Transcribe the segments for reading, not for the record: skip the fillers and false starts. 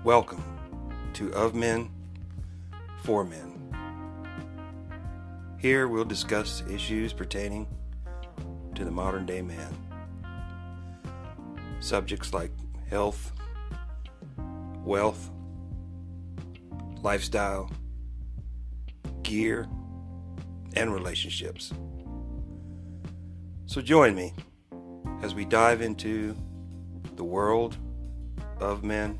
Welcome to Of Men, For Men. Here we'll discuss issues pertaining to the modern day man. Subjects like health, wealth, lifestyle, gear, and relationships. So join me as we dive into the world of men,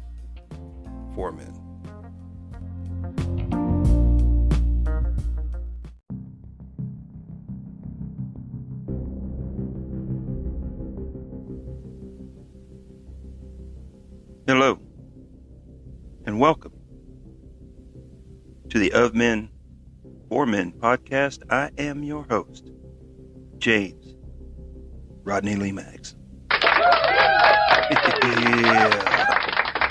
for men. Hello, and welcome to the Of Men, For Men podcast. I am your host, James Rodney Lee Maggs. Yeah.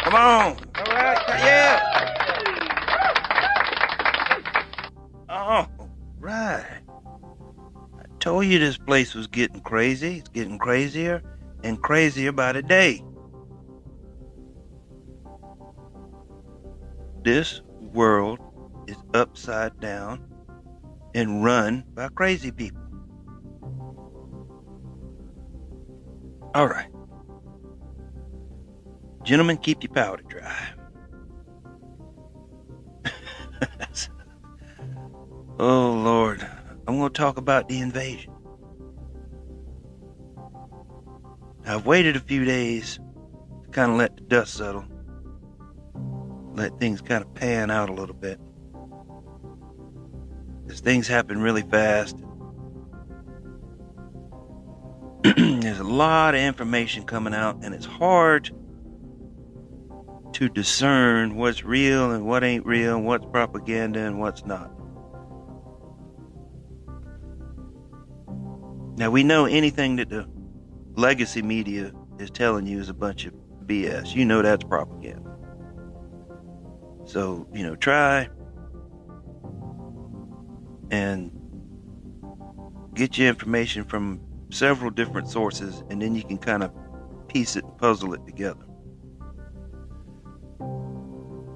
Come on. All right. Yeah. All right. I told you this place was getting crazy. It's getting crazier and crazier by the day. This world is upside down and run by crazy people. All right. Gentlemen, keep your powder dry. Oh, Lord. I'm going to talk about the invasion. I've waited a few days to kind of let the dust settle. Let things kind of pan out a little bit. Because things happen really fast. There's a lot of information coming out, and it's hard to discern what's real and what ain't real, and what's propaganda and what's not. Now, we know anything that the legacy media is telling you is a bunch of BS. You know that's propaganda. So, try and get your information from several different sources, and then you can kind of piece it and puzzle it together.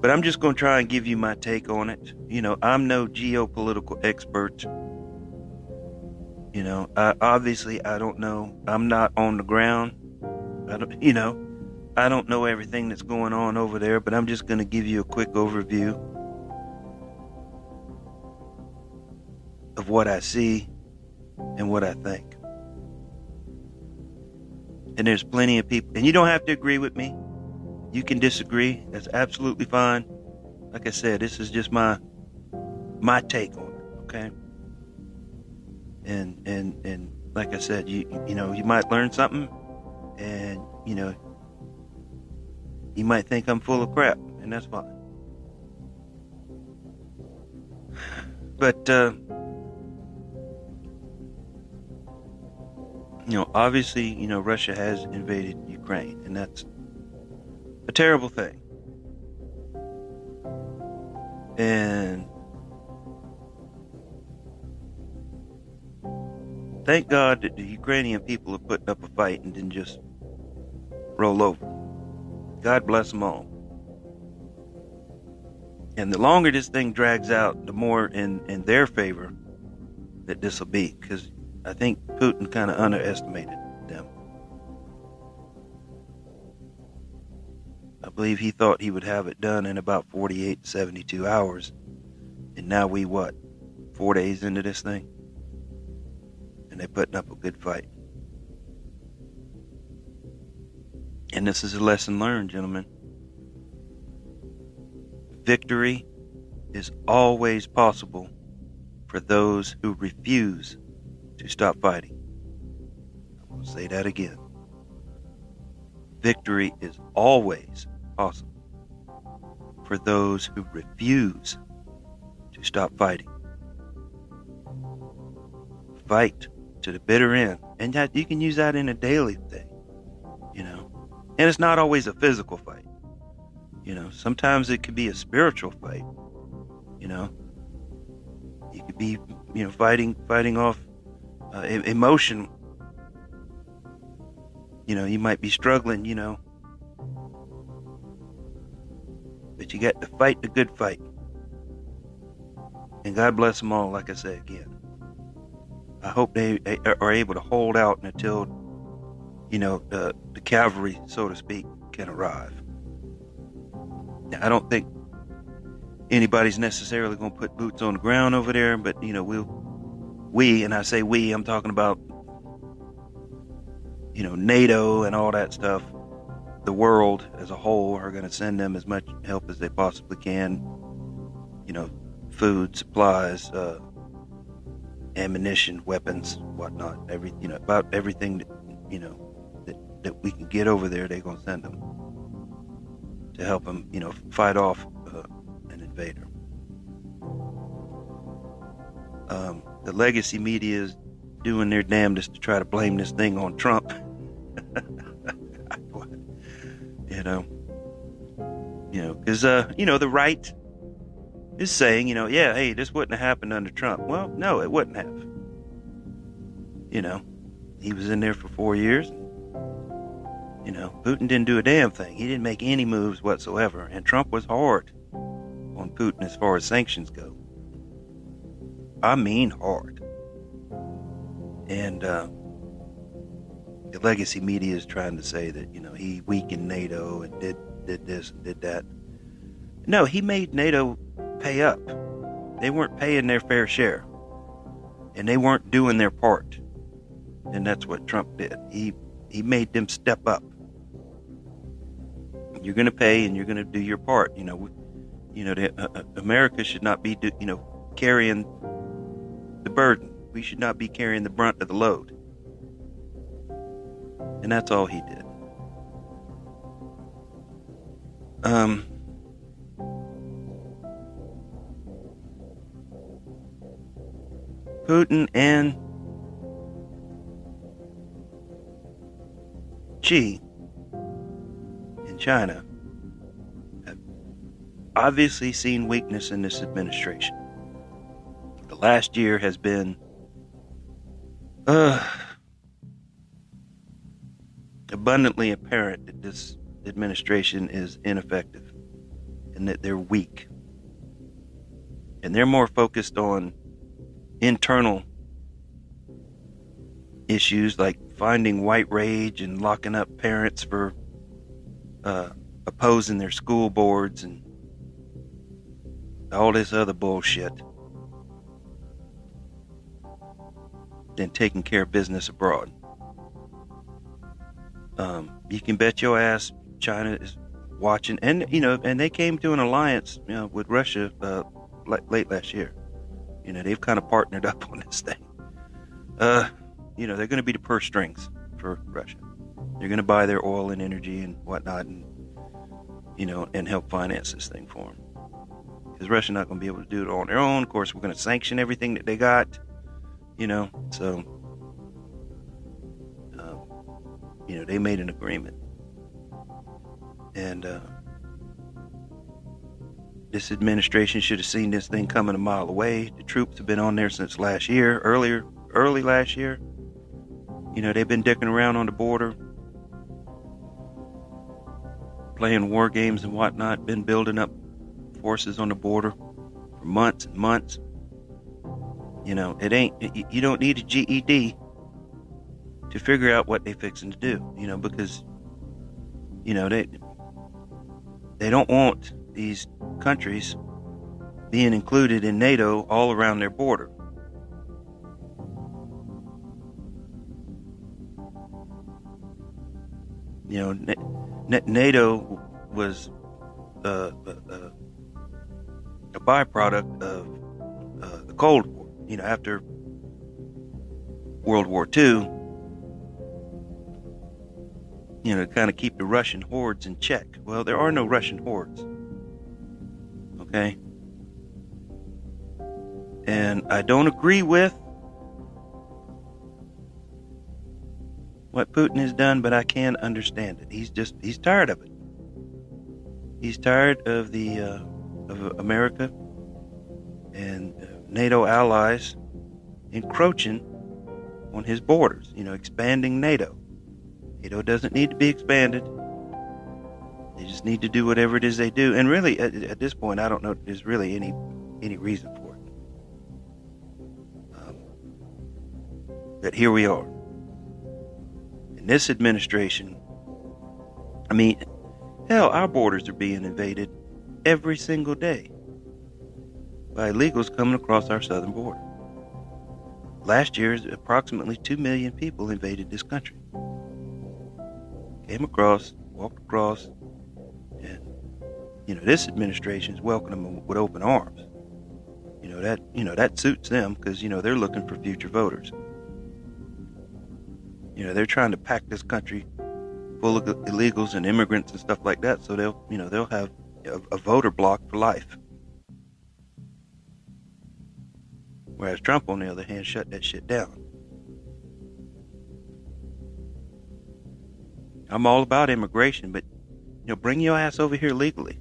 But I'm just going to try and give you my take on it. I'm no geopolitical expert. I don't know. I'm not on the ground. I don't know everything that's going on over there, but I'm just going to give you a quick overview of what I see and what I think. And there's plenty of people, and you don't have to agree with me. You can disagree. That's absolutely fine. Like I said, this is just my take on it, okay? And like I said, you might learn something, and you might think I'm full of crap, and that's fine. But obviously, Russia has invaded Ukraine, and that's a terrible thing. And thank God that the Ukrainian people are putting up a fight and didn't just roll over. God bless them all. And the longer this thing drags out, the more in their favor that this will be. Because I think Putin kind of underestimated them. I believe he thought he would have it done in about 48 to 72 hours. And now 4 days into this thing? And they're putting up a good fight. And this is a lesson learned, gentlemen. Victory is always possible for those who refuse to stop fighting. I'm going to say that again. Victory is always possible for those who refuse to stop fighting. Fight to the bitter end. And that you can use that in a daily thing, And it's not always a physical fight. Sometimes it could be a spiritual fight. You could be, fighting off emotion. You might be struggling, But you got to fight the good fight. And God bless them all, like I said again. I hope they are able to hold out until, the cavalry, so to speak, can arrive. Now, I don't think anybody's necessarily going to put boots on the ground over there, but, we, and I say we, I'm talking about, NATO and all that stuff. The world as a whole are going to send them as much help as they possibly can. Food, supplies, ammunition, weapons, whatnot. About everything that we can get over there, they're going to send them to help them, fight off an invader. The legacy media is doing their damnedest to try to blame this thing on Trump. Because the right is saying, hey, this wouldn't have happened under Trump. Well, no, it wouldn't have. He was in there for 4 years. Putin didn't do a damn thing. He didn't make any moves whatsoever. And Trump was hard on Putin as far as sanctions go. I mean hard. And the legacy media is trying to say that, he weakened NATO and did this and did that. No, he made NATO pay up. They weren't paying their fair share. And they weren't doing their part. And that's what Trump did. He made them step up. You're going to pay and you're going to do your part. America should not be, carrying the burden. We should not be carrying the brunt of the load. And that's all he did. Putin and Xi in China have obviously seen weakness in this administration. The last year has been abundantly apparent that this administration is ineffective and that they're weak. And they're more focused on internal issues like finding white rage and locking up parents for opposing their school boards and all this other bullshit, than taking care of business abroad. You can bet your ass China is watching, and they came to an alliance, with Russia late last year. They've kind of partnered up on this thing. They're going to be the purse strings for Russia. They're going to buy their oil and energy and whatnot, and and help finance this thing for them. Because Russia's not going to be able to do it on their own. Of course, we're going to sanction everything that they got. So they made an agreement, and this administration should have seen this thing coming a mile away. The troops have been on there since early last year. They've been dicking around on the border, playing war games and whatnot, been building up forces on the border for months and months. You don't need a GED to figure out what they're fixing to do, because, they don't want these countries being included in NATO all around their border. NATO was a byproduct of the Cold War. After World War II, to kind of keep the Russian hordes in check. Well, there are no Russian hordes. Okay? And I don't agree with what Putin has done, but I can understand it. He's tired of it. He's tired of of America and NATO allies encroaching on his borders, expanding NATO. NATO doesn't need to be expanded. They just need to do whatever it is they do. And really, at this point, I don't know if there's really any reason for it. But here we are. In this administration, I mean, hell, our borders are being invaded every single day by illegals coming across our southern border. Last year, approximately 2 million people invaded this country. Came across, walked across, and, this administration is welcoming them with open arms. That suits them because, they're looking for future voters. They're trying to pack this country full of illegals and immigrants and stuff like that, so they'll have a voter block for life. Whereas Trump, on the other hand, shut that shit down. I'm all about immigration, but bring your ass over here legally.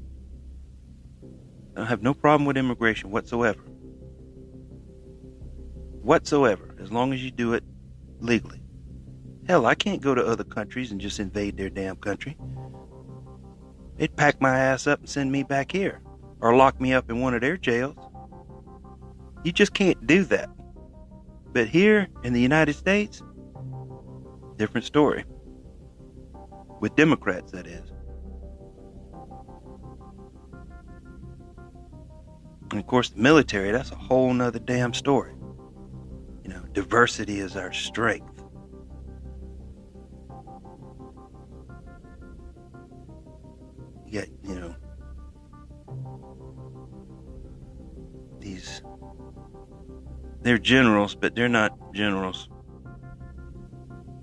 I have no problem with immigration whatsoever. As long as you do it legally. Hell, I can't go to other countries and just invade their damn country. They'd pack my ass up and send me back here, or lock me up in one of their jails. You just can't do that. But here in the United States, different story. With Democrats, that is. And of course, the military, that's a whole nother damn story. Diversity is our strength. You got, they're generals, but they're not generals.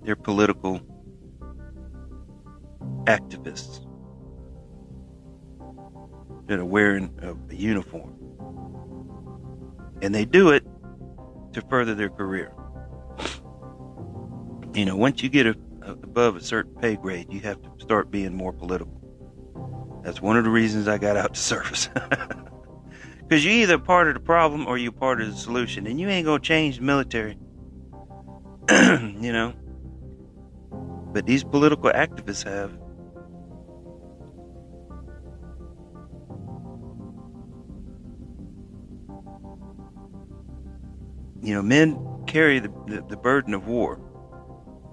They're political activists that are wearing a uniform. And they do it to further their career. Once you get above a certain pay grade, you have to start being more political. That's one of the reasons I got out to service. Because you're either part of the problem or you're part of the solution. And you ain't going to change the military. But these political activists have. Men carry the burden of war.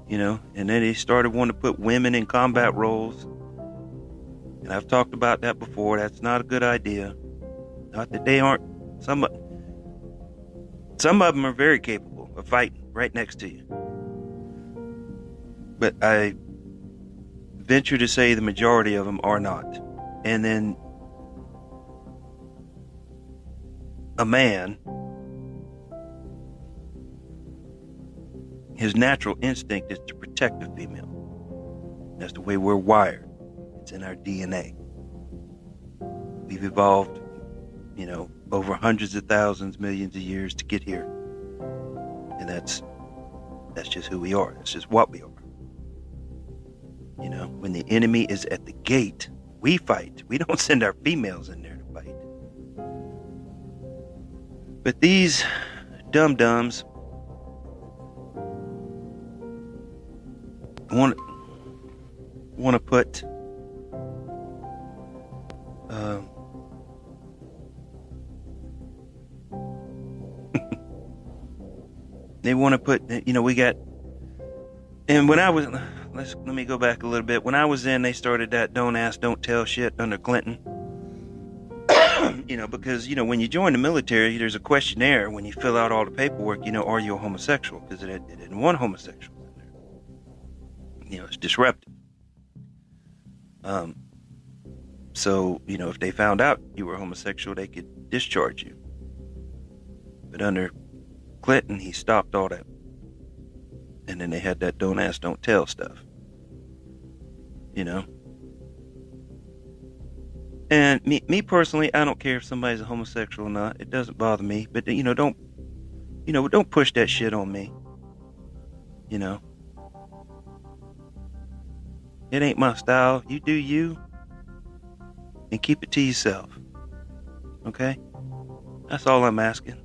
And then they started wanting to put women in combat roles. And I've talked about that before. That's not a good idea. Not that they aren't. Some of them are very capable of fighting right next to you. But I venture to say the majority of them are not. And then a man, his natural instinct is to protect the female. That's the way we're wired. It's in our DNA. We've evolved, over hundreds of thousands, millions of years to get here. And that's just who we are. That's just what we are. When the enemy is at the gate, we fight. We don't send our females in there to fight. But these dum-dums want to put they want to put, we got, and when I was, let me go back a little bit. When I was in, they started that don't ask, don't tell shit under Clinton. Because, when you join the military, there's a questionnaire when you fill out all the paperwork, are you a homosexual? Because it didn't want homosexuals in there. It's disruptive. So, if they found out you were homosexual, they could discharge you. But under Clinton, he stopped all that. And then they had that don't ask, don't tell stuff. And me personally, I don't care if somebody's a homosexual or not. It doesn't bother me. But, don't push that shit on me. It ain't my style. You do you. And keep it to yourself. Okay? That's all I'm asking.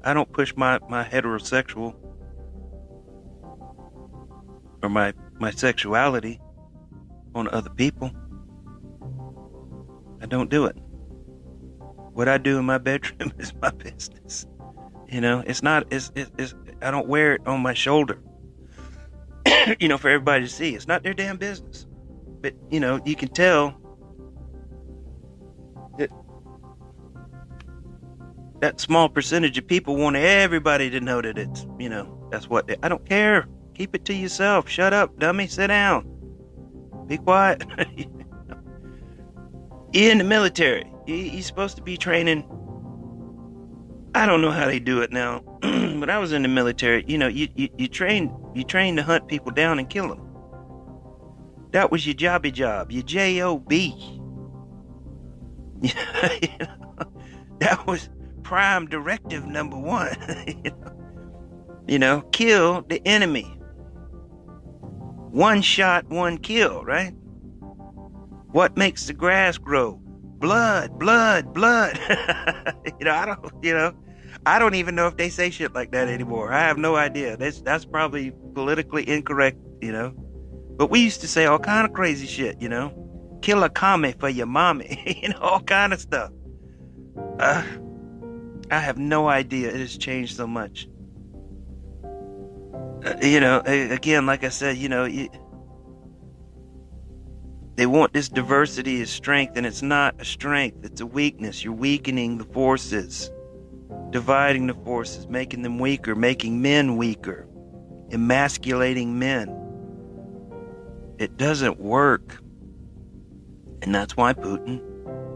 I don't push my heterosexual or my sexuality on other people. I don't do it. What I do in my bedroom is my business. It's not, I don't wear it on my shoulder, for everybody to see. It's not their damn business. But, you can tell that small percentage of people want everybody to know that it's, that's what I don't care. Keep it to yourself. Shut up, dummy. Sit down. Be quiet. You're in the military. You're supposed to be training. I don't know how they do it now, but I was in the military. You train to hunt people down and kill them. That was your jobby job, your job. That was prime directive number one. Kill the enemy. One shot, one kill, right? What makes the grass grow? Blood, blood, blood. I don't even know if they say shit like that anymore. I have no idea. That's probably politically incorrect, But we used to say all kind of crazy shit, Kill a commie for your mommy, all kind of stuff. I have no idea. It has changed so much. Again, like I said, they want this diversity as strength, and it's not a strength. It's a weakness. You're weakening the forces, dividing the forces, making them weaker, making men weaker, emasculating men. It doesn't work. And that's why Putin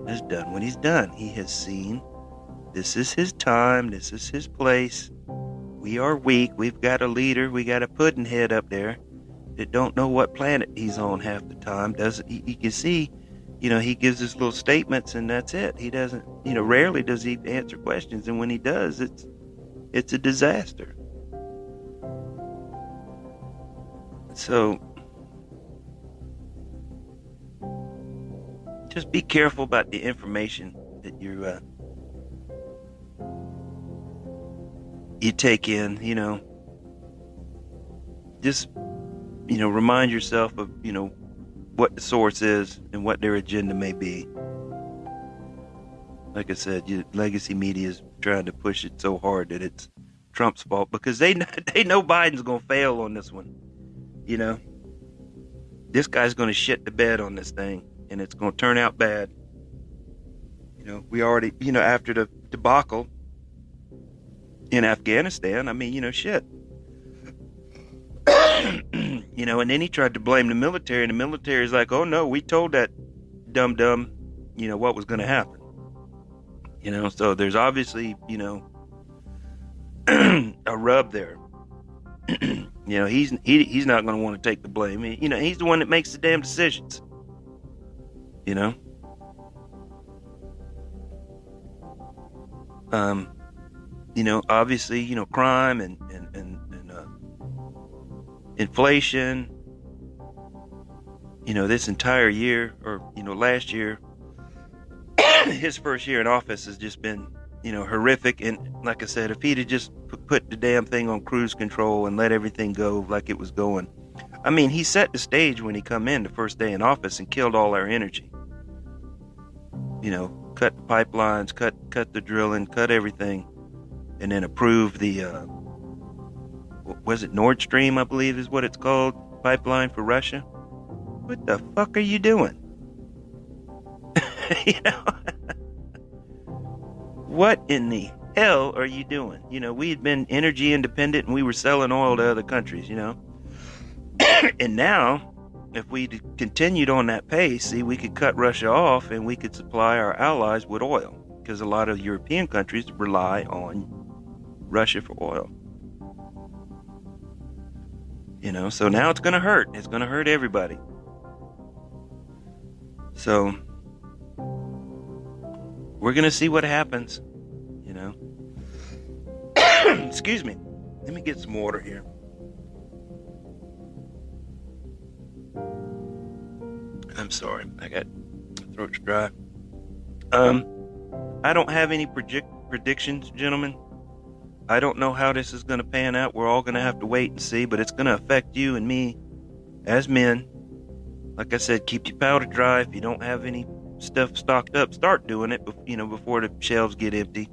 has done what he's done. He has seen this is his time, this is his place. We are weak. We've got a leader. We got a puddinhead up there that don't know what planet he's on half the time. He can see, he gives his little statements and that's it. He doesn't, rarely does he answer questions. And when he does, it's a disaster. So just be careful about the information that you take in, just, remind yourself of, what the source is and what their agenda may be. Like I said, legacy media is trying to push it so hard that it's Trump's fault because they know Biden's going to fail on this one. This guy's going to shit the bed on this thing and it's going to turn out bad. We already, after the debacle in Afghanistan, shit. And then he tried to blame the military, and the military is like, oh no, we told that dumb, what was going to happen. So there's obviously, a rub there. He's not going to want to take the blame. He's the one that makes the damn decisions. Obviously, crime and inflation, this entire year, or, last year, his first year in office has just been, horrific. And like I said, if he'd have just put the damn thing on cruise control and let everything go like it was going. He set the stage when he come in the first day in office and killed all our energy. Cut the pipelines, cut the drilling, cut everything, and then approve the, was it Nord Stream, I believe is what it's called, pipeline for Russia? What the fuck are you doing? What in the hell are you doing? We had been energy independent and we were selling oil to other countries, And now, if we continued on that pace, we could cut Russia off and we could supply our allies with oil because a lot of European countries rely on Russia for oil. So now it's going to hurt. It's going to hurt everybody. So we're going to see what happens, Excuse me. Let me get some water here. I'm sorry. I got my throat's dry. I don't have any predictions, gentlemen. I don't know how this is going to pan out. We're all going to have to wait and see, but it's going to affect you and me as men. Like I said, keep your powder dry. If you don't have any stuff stocked up, start doing it, before the shelves get empty.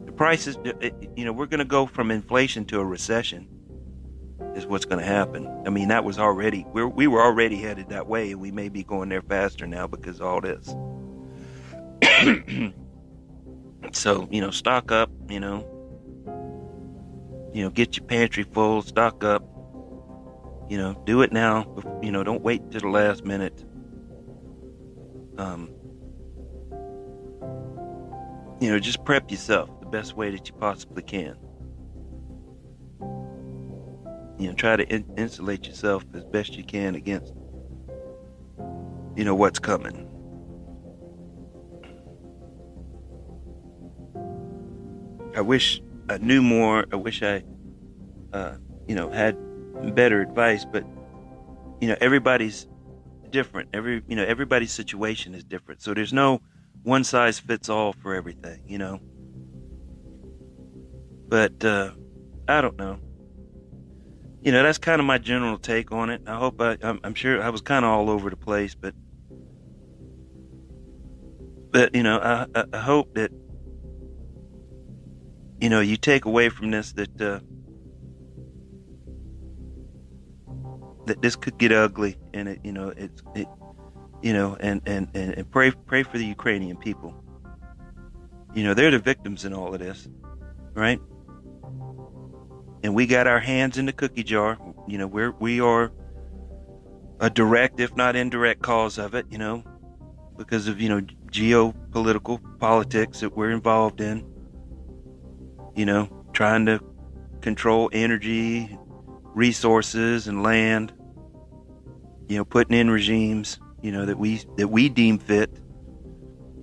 The prices, we're going to go from inflation to a recession is what's going to happen. I mean, that was already, we were already headed that way, and we may be going there faster now because of all this. So, stock up, get your pantry full, stock up, do it now, don't wait till the last minute. Just prep yourself the best way that you possibly can. Try to insulate yourself as best you can against, what's coming. I wish I knew more. I wish I, had better advice, but, everybody's different. Everybody's situation is different. So there's no one size fits all for everything, But, I don't know. That's kind of my general take on it. I hope I'm sure I was kind of all over the place, but I hope that, you take away from this that this could get ugly, and and pray for the Ukrainian people. They're the victims in all of this, right? And we got our hands in the cookie jar. We are a direct, if not indirect, cause of it. Because of geopolitical politics that we're involved in. Trying to control energy, resources, and land. Putting in regimes, that we deem fit.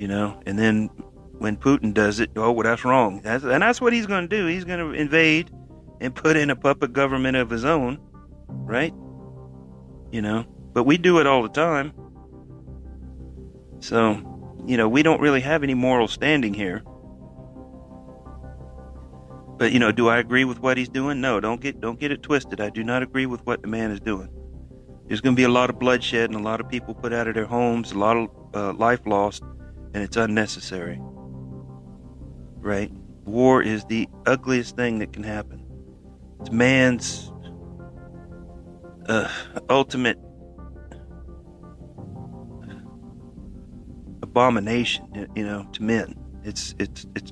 And then when Putin does it, well, that's wrong. That's what he's going to do. He's going to invade and put in a puppet government of his own, right? But we do it all the time. So, we don't really have any moral standing here. But, do I agree with what he's doing? No, don't get it twisted. I do not agree with what the man is doing. There's going to be a lot of bloodshed and a lot of people put out of their homes, a lot of life lost, and it's unnecessary. Right? War is the ugliest thing that can happen. It's man's ultimate abomination, to men. It's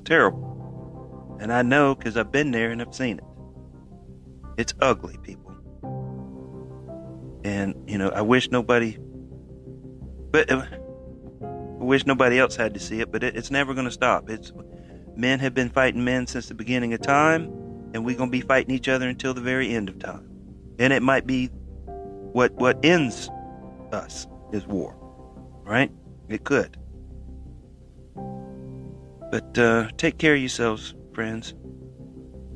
terrible. And I know because I've been there and I've seen it. It's ugly, people. And, I wish nobody else had to see it, but it's never going to stop. Men have been fighting men since the beginning of time, and we're going to be fighting each other until the very end of time. And it might be what ends us is war, right? It could. But take care of yourselves, friends.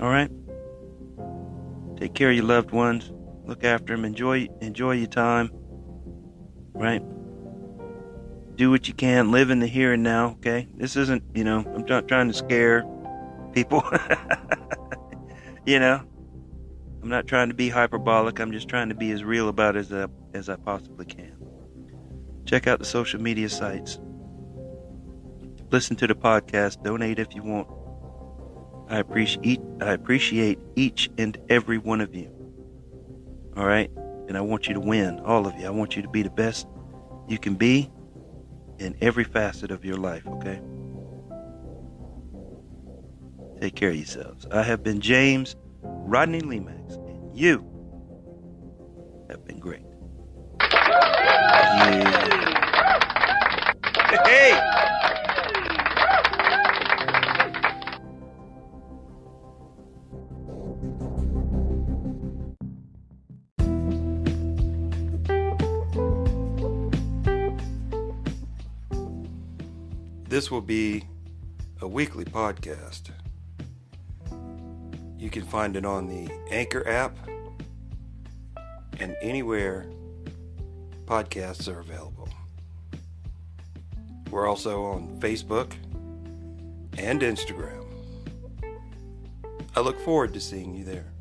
All right? Take care of your loved ones. Look after them. Enjoy your time. Right? Do what you can. Live in the here and now, okay? This isn't, I'm not trying to scare people. I'm not trying to be hyperbolic. I'm just trying to be as real about it as I possibly can. Check out the social media sites. Listen to the podcast. Donate if you want. I appreciate each and every one of you. All right? And I want you to win, all of you. I want you to be the best you can be in every facet of your life, okay? Take care of yourselves. I have been James Rodney Lemax, and you have been great. Yeah. Hey! This will be a weekly podcast. You can find it on the Anchor app and anywhere podcasts are available. We're also on Facebook and Instagram. I look forward to seeing you there.